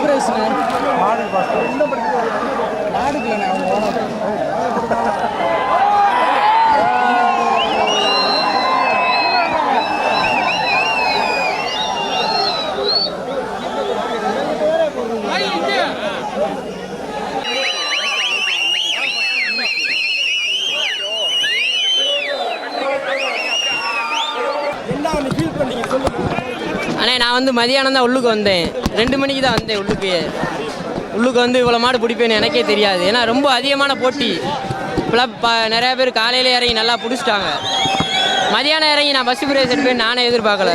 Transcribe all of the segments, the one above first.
பிரைஸ்ண்ணே மாடுக்குலண்ணே அவங்க அண்ணே நான் வந்து மதியானம் தான் உள்ளுக்கு வந்தேன் 2 மணிக்கு தான் வந்தேன் உள்ளுக்கு வந்து இவ்வளோ மாடு பிடிப்பேன்னு எனக்கே தெரியாது. ஏன்னா ரொம்ப அதிகமான போட்டி. இப்போலாம் நிறையா பேர் காலையில் இறங்கி நல்லா பிடிச்சிட்டாங்க. மதியானம் இறங்கி நான் ஃபஸ்ட்டு ப்ரைஸ் எடுப்பேன் நானே எதிர்பார்க்கல.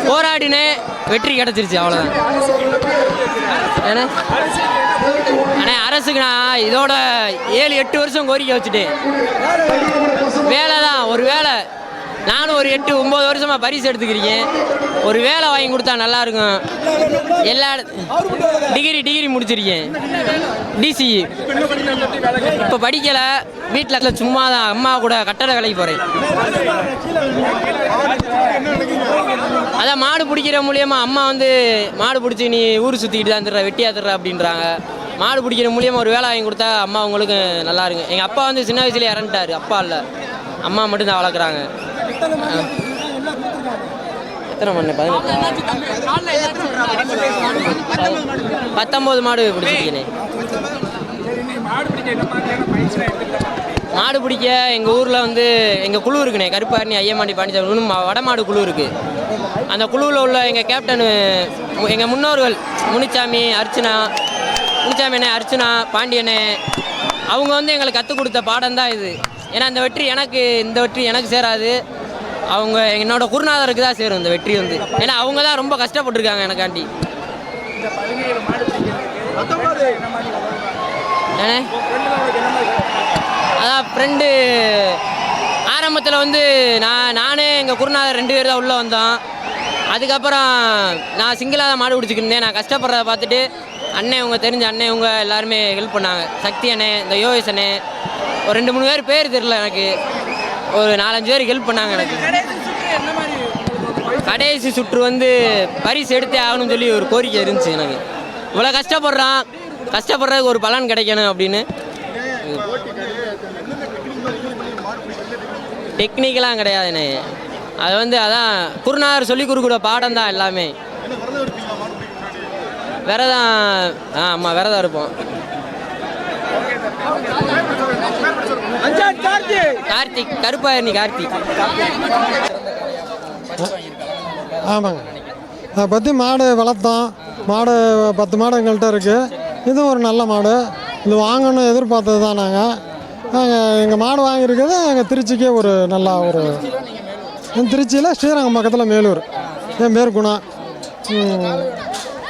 போராடினே வெற்றி கிடச்சிருச்சு அவ்வளோதான். ஏன்னா அண்ணே அரசுக்கு நான் இதோட 7-8 வருஷம் கோரிக்கை வச்சுட்டேன். வேலை தான் ஒரு வேலை. நானும் ஒரு 8-9 வருஷமாக பரிசு எடுத்துக்கிறேன். ஒரு வேலை வாங்கி கொடுத்தா நல்லாயிருக்கும். எல்லா டிகிரி முடிச்சிருக்கேன். டிசி இப்போ படிக்கலை. வீட்டில் சும்மா தான் அம்மா கூட கட்டட வேலைக்கு போகிறேன். அதான் மாடு பிடிக்கிற மூலியமாக அம்மா வந்து மாடு பிடிச்சி நீ ஊர் சுற்றிக்கிட்டு தான் தர்ற வெட்டியாக தர்ற அப்படின்றாங்க. மாடு பிடிக்கிற மூலியமாக ஒரு வேலை வாங்கி கொடுத்தா அம்மா உங்களுக்கு நல்லா இருக்கும். எங்கள் அப்பா வந்து சின்ன வயசுலேயே இறந்துட்டார். அப்பா இல்லை, அம்மா மட்டும்தான் வளர்க்குறாங்க. எத்தனை மணி 19 மாடு பிடிச்சிருக்கேன். மாடு பிடிக்க எங்கள் ஊரில் வந்து எங்கள் குழு இருக்குண்ணே. கருப்பாரணி, ஐயமாண்டி, பாண்டிச்சாமி வடமாடு குழு இருக்குது. அந்த குழுவில் உள்ள எங்கள் கேப்டன் எங்கள் முன்னோர்கள் முனிச்சாமி அண்ணே, அர்ச்சனா, பாண்டியண்ணே அவங்க வந்து எங்களுக்கு கற்றுக் கொடுத்த பாடம் தான் இது. ஏன்னா இந்த வெற்றி எனக்கு சேராது. அவங்க என்னோட குருநாதருக்கு தான் சேரும் இந்த வெற்றி வந்து. ஏன்னா அவங்க தான் ரொம்ப கஷ்டப்பட்டுருக்காங்க எனக்காண்டி. ஏன்னா அதான் ஃப்ரெண்டு ஆரம்பத்தில் வந்து நானே எங்கள் குருநாதர் 2 பேர் தான் உள்ளே வந்தோம். அதுக்கப்புறம் நான் சிங்கிளாக தான் மாடு பிடிச்சிக்கிருந்தேன். நான் கஷ்டப்படுறத பார்த்துட்டு அண்ணன் இவங்க தெரிஞ்ச அண்ணன் இவங்க எல்லாருமே ஹெல்ப் பண்ணாங்க. சக்தி அண்ணே, இந்த யோகேஷ் அண்ணே, ஒரு 2-3 பேர் தெரில எனக்கு. ஒரு 4-5 பேர் ஹெல்ப் பண்ணாங்க எனக்கு. கடைசி சுற்று வந்து பரிசு எடுத்தே ஆகணும்னு சொல்லி ஒரு கோரிக்கை இருந்துச்சு எனக்கு. இவ்வளோ கஷ்டப்படுறதுக்கு ஒரு பலன் கிடைக்கணும் அப்படின்னு. டெக்னிக்கெலாம் கிடையாதுண்ணே. அது வந்து அதான் குருநாதர் சொல்லி கொடுக்குற பாடம் தான் எல்லாமே. விரதம் ஆமாம் விரதம் இருப்போம். கார்த்திக், கருப்பாயணி கார்த்திக். ஆமாங்க, அதை பற்றி மாடு வளர்த்தோம். மாடு 10 மாடு எங்கள்கிட்ட இருக்குது. இதுவும் ஒரு நல்ல மாடு. இது வாங்கணும் எதிர்பார்த்தது தான். எங்கள் மாடு வாங்கியிருக்கிறது எங்கள் திருச்சிக்கே ஒரு நல்லா ஒரு திருச்சியில் ஸ்ரீரங்கம் பக்கத்தில் மேலூர். என் பேர் குணா.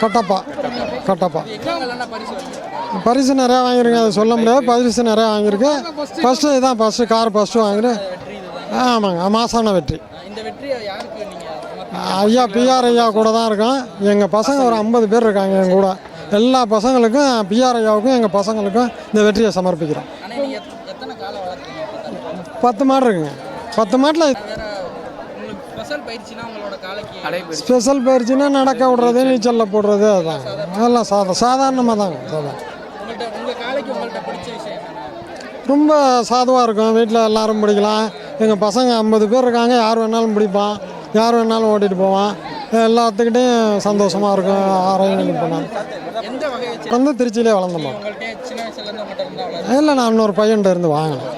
கட்டப்பா பரிசு நிறையா வாங்கியிருக்கேன். அதை சொல்ல முடியாது. பரிசு நிறையா வாங்கியிருக்கேன். ஃபஸ்ட்டு கார் வாங்கினேன். ஆமாங்க, மாசான வெற்றி. ஐயா பிஆர் ஐயா கூட தான் இருக்கோம். எங்கள் பசங்க ஒரு 50 பேர் இருக்காங்க என் கூட. எல்லா பசங்களுக்கும் பிஆர் ஐயாவுக்கும் எங்கள் பசங்களுக்கும் இந்த வெற்றியை சமர்ப்பிக்கிறோம். 10 மாடு இருக்குங்க. 10 மாட்டில் ஸ்பெஷல் பயிற்சினா நடக்க விடுறது, நீச்சலில் போடுறது, அதுதான். அதெல்லாம் சாதாரணமாக தாங்க. ரொம்ப சாதுவாக இருக்கும். வீட்டில் எல்லோரும் பிடிக்கலாம். எங்கள் பசங்க 50 பேர் இருக்காங்க. யார் வேணாலும் பிடிப்பான், யார் வேணாலும் ஓட்டிகிட்டு போவான். எல்லாத்துக்கிட்டையும் சந்தோஷமாக இருக்கும். ஆரோக்கியம் பண்ணாங்க. வந்து திருச்சியிலே வளர்ந்தோமா? இல்லை, நான் இன்னொரு பையன்கிட்ட இருந்து வாங்கினேன்.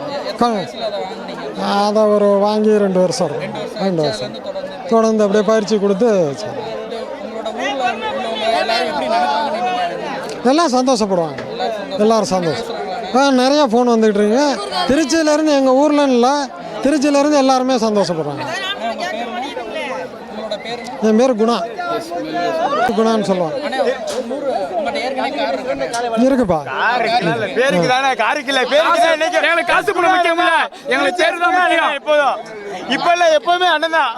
அதை ஒரு வாங்கி 2 வருஷம் இருக்கும். 2 வருஷம் தொடர்ந்து அப்படியே பயிற்சி கொடுத்து எல்லாம் சந்தோஷப்படுவாங்க. எல்லோரும் சந்தோஷம். நிறையா ஃபோன் வந்துக்கிட்டு இருக்குங்க. திருச்சியிலேருந்து, எங்கள் ஊரில் இல்லை, திருச்சியிலேருந்து எல்லாருமே சந்தோஷப்படுறாங்க. என் பேர் குணான்னு சொல்லுவாங்க. இருக்குப்பா. காசு முக்கியம் இல்லை, எங்களுக்கு எப்போதும் இப்போ இல்லை, எப்போதுமே அண்ணன் தான்.